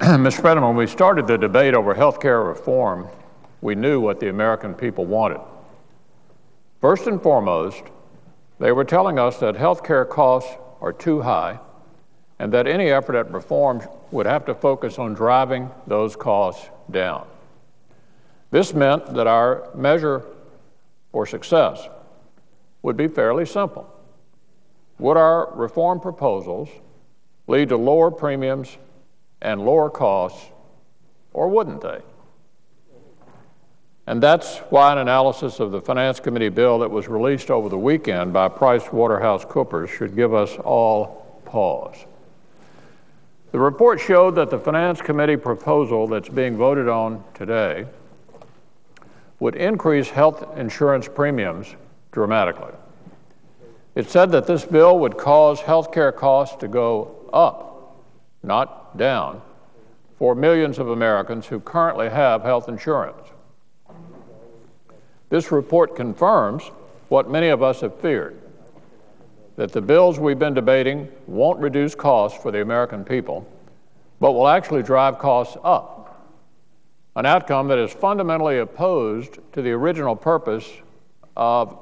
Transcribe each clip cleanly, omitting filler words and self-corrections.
Mr. President, when we started the debate over health care reform, we knew what the American people wanted. First and foremost, they were telling us that health care costs are too high and that any effort at reform would have to focus on driving those costs down. This meant that our measure for success would be fairly simple. Would our reform proposals lead to lower premiums and lower costs, or wouldn't they? And that's why an analysis of the Finance Committee bill that was released over the weekend by PricewaterhouseCoopers should give us all pause. The report showed that the Finance Committee proposal that's being voted on today would increase health insurance premiums dramatically. It said that this bill would cause health care costs to go up, not down, for millions of Americans who currently have health insurance. This report confirms what many of us have feared, that the bills we've been debating won't reduce costs for the American people, but will actually drive costs up, an outcome that is fundamentally opposed to the original purpose of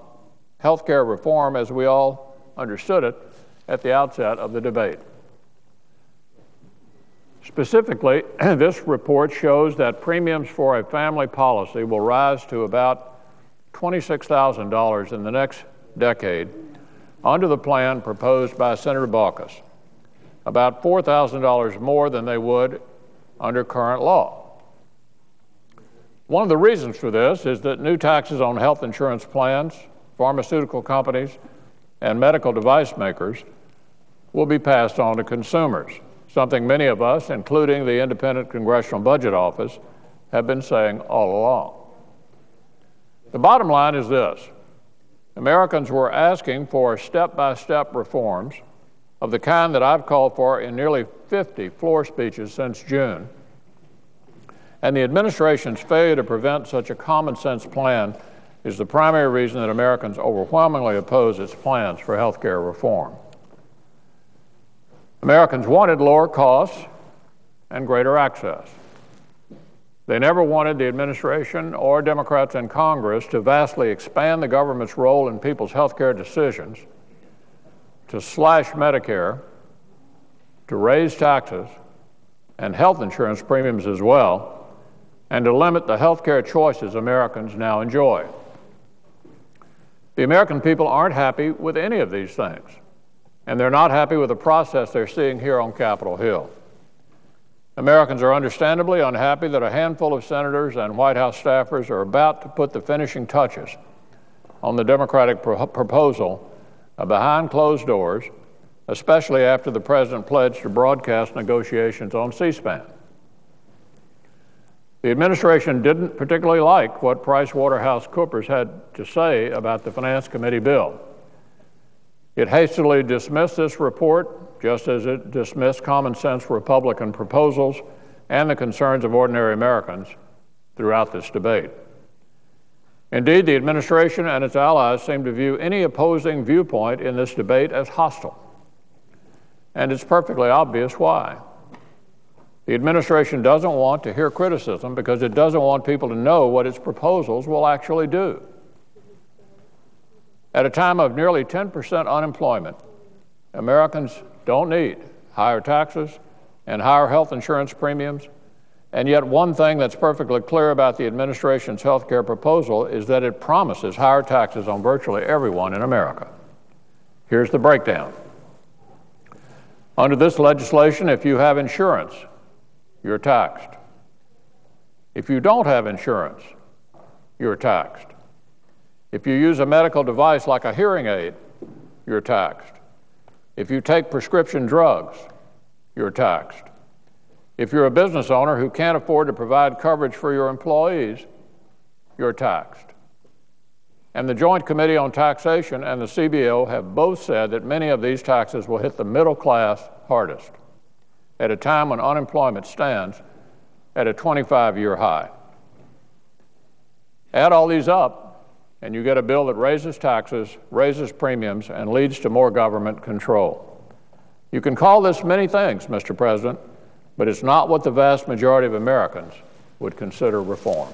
health care reform as we all understood it at the outset of the debate. Specifically, this report shows that premiums for a family policy will rise to about $26,000 in the next decade under the plan proposed by Senator Baucus, about $4,000 more than they would under current law. One of the reasons for this is that new taxes on health insurance plans, pharmaceutical companies, and medical device makers will be passed on to consumers, something many of us, including the Independent Congressional Budget Office, have been saying all along. The bottom line is this: Americans were asking for step-by-step reforms of the kind that I've called for in nearly 50 floor speeches since June, and the administration's failure to present such a common-sense plan is the primary reason that Americans overwhelmingly oppose its plans for health care reform. Americans wanted lower costs and greater access. They never wanted the administration or Democrats in Congress to vastly expand the government's role in people's health care decisions, to slash Medicare, to raise taxes and health insurance premiums as well, and to limit the health care choices Americans now enjoy. The American people aren't happy with any of these things, and they're not happy with the process they're seeing here on Capitol Hill. Americans are understandably unhappy that a handful of senators and White House staffers are about to put the finishing touches on the Democratic proposal behind closed doors, especially after the president pledged to broadcast negotiations on C-SPAN. The administration didn't particularly like what PricewaterhouseCoopers had to say about the Finance Committee bill. It hastily dismissed this report, just as it dismissed common-sense Republican proposals and the concerns of ordinary Americans throughout this debate. Indeed, the administration and its allies seem to view any opposing viewpoint in this debate as hostile. And it's perfectly obvious why. The administration doesn't want to hear criticism because it doesn't want people to know what its proposals will actually do. At a time of nearly 10% unemployment, Americans don't need higher taxes and higher health insurance premiums, and yet one thing that's perfectly clear about the administration's health care proposal is that it promises higher taxes on virtually everyone in America. Here's the breakdown. Under this legislation, if you have insurance, you're taxed. If you don't have insurance, you're taxed. If you use a medical device like a hearing aid, you're taxed. If you take prescription drugs, you're taxed. If you're a business owner who can't afford to provide coverage for your employees, you're taxed. And the Joint Committee on Taxation and the CBO have both said that many of these taxes will hit the middle class hardest, at a time when unemployment stands at a 25-year high. Add all these up, and you get a bill that raises taxes, raises premiums, and leads to more government control. You can call this many things, Mr. President, but it's not what the vast majority of Americans would consider reform.